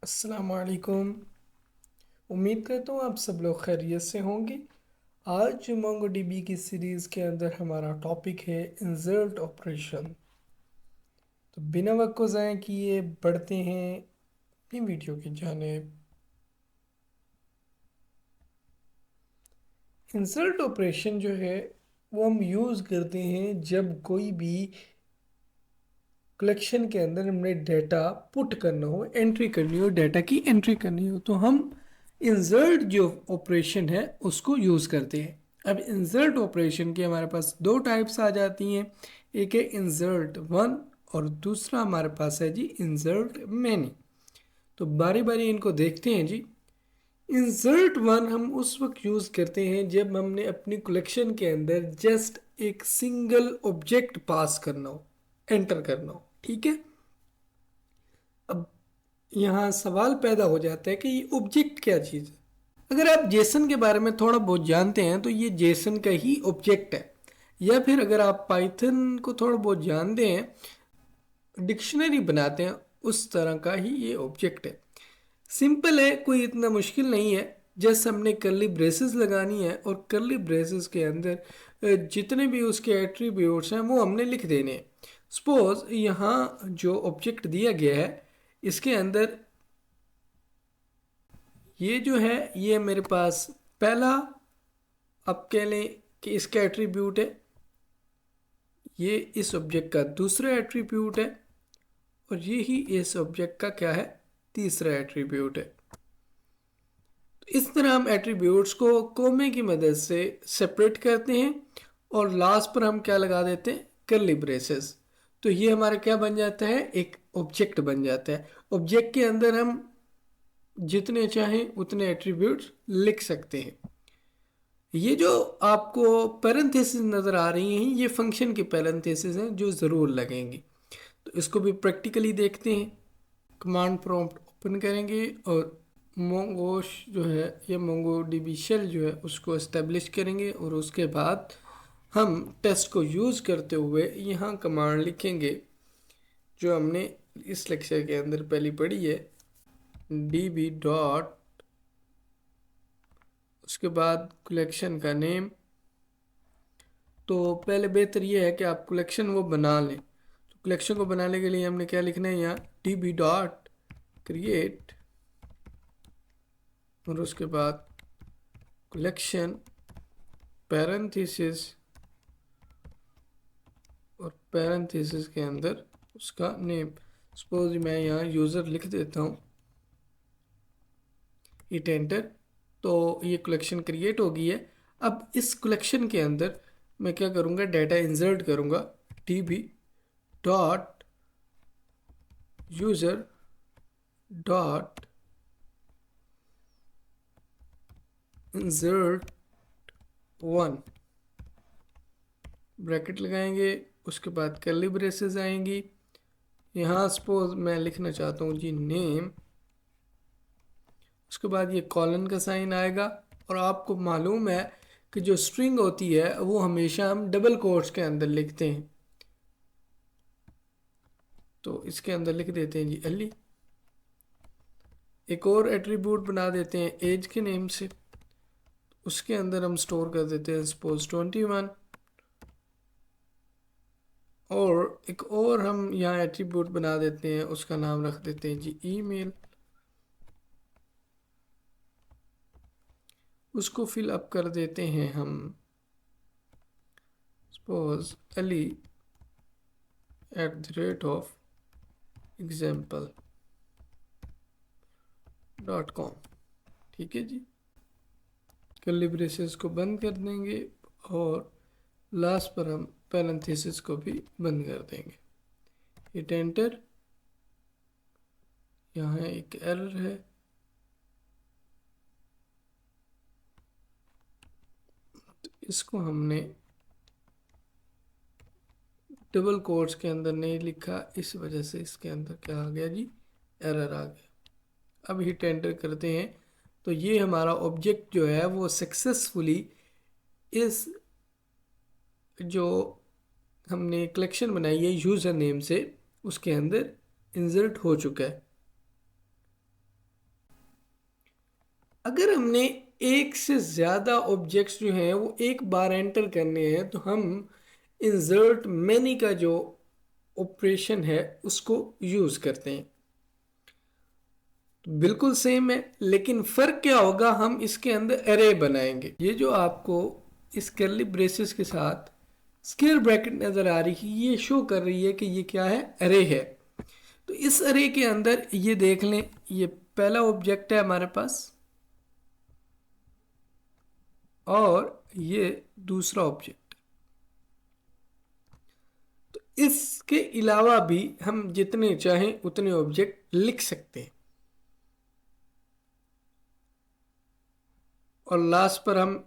अस्सलाम वालेकुम। उम्मीद करता हूँ आप सब लोग खैरियत से होंगे। आज मोंगोडीबी की सीरीज़ के अंदर हमारा टॉपिक है इंसर्ट ऑपरेशन। तो बिना वक्त को ज़ाया किए बढ़ते हैं अपनी वीडियो की जानिब। इंसर्ट ऑपरेशन जो है वो हम यूज़ करते हैं जब कोई भी कलेक्शन के अंदर हमने डेटा पुट करना हो, एंट्री करनी हो, डेटा की एंट्री करनी हो, तो हम इंसर्ट जो ऑपरेशन है उसको यूज़ करते हैं। अब इंसर्ट ऑपरेशन के हमारे पास दो टाइप्स आ जाती हैं। एक है इंसर्ट वन और दूसरा हमारे पास है जी इंसर्ट मैनी। तो बारी बारी इनको देखते हैं जी। इंसर्ट वन हम उस वक्त यूज़ करते हैं जब हमने अपनी कलेक्शन के अंदर जस्ट एक सिंगल ऑब्जेक्ट पास करना हो, एंटर करना हो। ठीक है। अब यहाँ सवाल पैदा हो जाता है कि ये ऑब्जेक्ट क्या चीज़ है। अगर आप जेसन के बारे में थोड़ा बहुत जानते हैं तो ये जेसन का ही ऑब्जेक्ट है, या फिर अगर आप पाइथन को थोड़ा बहुत जानते हैं, डिक्शनरी बनाते हैं, उस तरह का ही ये ऑब्जेक्ट है। सिंपल है, कोई इतना मुश्किल नहीं है। जैसे हमने कर्ली ब्रेसेस लगानी है और कर्ली ब्रेसेस के अंदर जितने भी उसके एट्रीब्यूट्स हैं वो हमने लिख देने हैं। सपोज यहाँ जो ऑब्जेक्ट दिया गया है इसके अंदर ये जो है ये मेरे पास पहला, अब कह लें कि इसका एट्रीब्यूट है, ये इस ऑब्जेक्ट का दूसरा एट्रीब्यूट है और ये ही इस ऑब्जेक्ट का क्या है, तीसरा एट्रीब्यूट है। इस तरह हम एट्रीब्यूट्स को कोमे की मदद से सेपरेट करते हैं और लास्ट पर हम क्या लगा देते हैं, कर्ली ब्रेसेस। तो ये हमारा क्या बन जाता है, एक ऑब्जेक्ट बन जाता है। ऑब्जेक्ट के अंदर हम जितने चाहें उतने एट्रीब्यूट्स लिख सकते हैं। ये जो आपको पैरेंथेसिस नज़र आ रही हैं ये फंक्शन की पैरेंथेसिस हैं जो ज़रूर लगेंगी। तो इसको भी प्रैक्टिकली देखते हैं। कमांड प्रॉम्प्ट ओपन करेंगे और मोंगोश जो है या मोंगो डीबी शेल जो है उसको इस्टेब्लिश करेंगे और उसके बाद हम टेस्ट को यूज़ करते हुए यहाँ कमांड लिखेंगे जो हमने इस लेक्चर के अंदर पहले पढ़ी है, डी डॉट, उसके बाद कलेक्शन का नेम। तो पहले बेहतर ये है कि आप कलेक्शन वो बना लें। तो कलेक्शन को बनाने के लिए हमने क्या लिखना है, यहाँ डी डॉट क्रिएट और उसके बाद कलेक्शन पैरेंथेसिस और पैरेंथेसिस के अंदर उसका नेम। सपोज मैं यहाँ यूज़र लिख देता हूँ, हिट एंटर। तो ये कलेक्शन क्रिएट हो गई है। अब इस कलेक्शन के अंदर मैं क्या करूँगा, डाटा इंसर्ट करूँगा, D B dot user dot insert one, bracket लगाएंगे, उसके बाद कर्ली ब्रेसेस आएंगी। यहाँ सपोज मैं लिखना चाहता हूँ जी नेम, उसके बाद ये कॉलन का साइन आएगा। और आपको मालूम है कि जो स्ट्रिंग होती है वो हमेशा हम डबल कोट्स के अंदर लिखते हैं। तो इसके अंदर लिख देते हैं जी अली। एक और एट्रीब्यूट बना देते हैं एज के नेम से, उसके अंदर हम स्टोर कर देते हैं सपोज 21। और एक और हम यहाँ एट्रीब्यूट बना देते हैं, उसका नाम रख देते हैं जी ईमेल। उसको फिल अप कर देते हैं हम सपोज अली @of example.com। ठीक है जी। कर्ली ब्रेसेस को बंद कर देंगे और लास्ट पर हम पैरेंथेसिस को भी बंद कर देंगे। Hit enter. यहाँ एक एरर है, तो इसको हमने डबल कोट्स के अंदर नहीं लिखा, इस वजह से इसके अंदर क्या आ गया जी, एरर आ गया। अब हिट एंटर करते हैं तो ये हमारा ऑब्जेक्ट जो है वो सक्सेसफुली इस जो हमने कलेक्शन बनाई है यूज़र नेम से उसके अंदर इंसर्ट हो चुका है। अगर हमने एक से ज़्यादा ऑब्जेक्ट्स जो हैं वो एक बार एंटर करने हैं तो हम इंसर्ट मैनी का जो ऑपरेशन है उसको यूज़ करते हैं। तो बिल्कुल सेम है, लेकिन फ़र्क क्या होगा, हम इसके अंदर एरे बनाएंगे। ये जो आपको इस कर्ली ब्रेसेस के साथ स्क्वायर ब्रैकेट नज़र आ रही है, ये शो कर रही है कि ये क्या है, एरे है। तो इस एरे के अंदर ये देख लें, ये पहला ऑब्जेक्ट है हमारे पास और ये दूसरा ऑब्जेक्ट। तो इसके अलावा भी हम जितने चाहें उतने ऑब्जेक्ट लिख सकते हैं। और लास्ट पर हम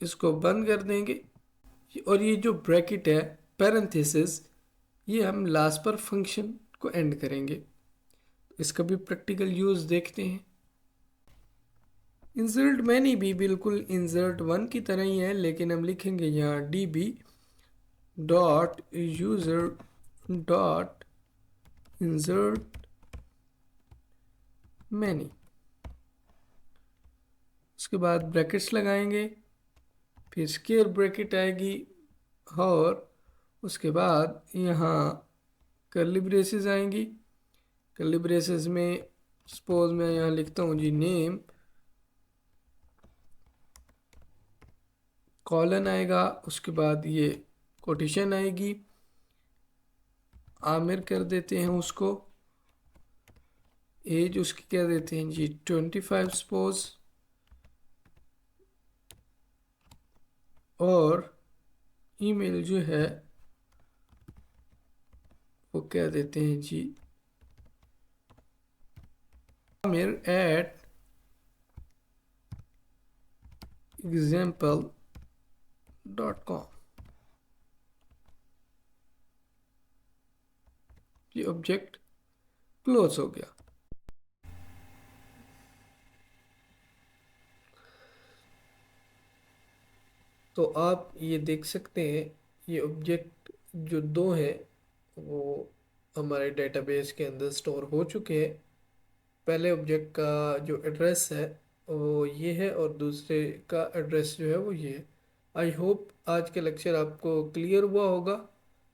इसको बंद कर देंगे। और ये जो ब्रैकेट है पैरेंथेसिस, ये हम लास्ट पर फंक्शन को एंड करेंगे। इसका भी प्रैक्टिकल यूज़ देखते हैं। इंसर्ट मैनी भी बिल्कुल इंसर्ट वन की तरह ही है, लेकिन हम लिखेंगे यहाँ D B dot user dot insert many. उसके बाद ब्रैकेट्स लगाएंगे, फिर स्क्वायर ब्रैकेट आएगी और उसके बाद यहाँ कर्ली ब्रेसेस आएंगी। कर्ली ब्रेसेस में सपोज मैं यहाँ लिखता हूँ जी नेम, कॉलन आएगा, उसके बाद ये कोटेशन आएगी, आमिर कर देते हैं उसको, एज उसकी कह देते हैं जी 25 सपोज, और ईमेल जो है वो कह देते हैं जी आमिर एट example.com। ये ऑब्जेक्ट क्लोज हो गया। तो आप ये देख सकते हैं ये ऑब्जेक्ट जो दो हैं वो हमारे डेटाबेस के अंदर स्टोर हो चुके हैं। पहले ऑब्जेक्ट का जो एड्रेस है वो ये है और दूसरे का एड्रेस जो है वो ये है। आई होप आज का लेक्चर आपको क्लियर हुआ होगा।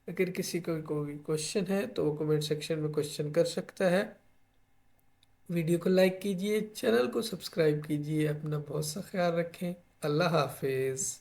अगर किसी को कोई क्वेश्चन है तो वो कमेंट सेक्शन में क्वेश्चन कर सकता है। वीडियो को लाइक कीजिए, चैनल को सब्सक्राइब कीजिए, अपना बहुत सा ख्याल रखें। अल्लाह हाफिज़।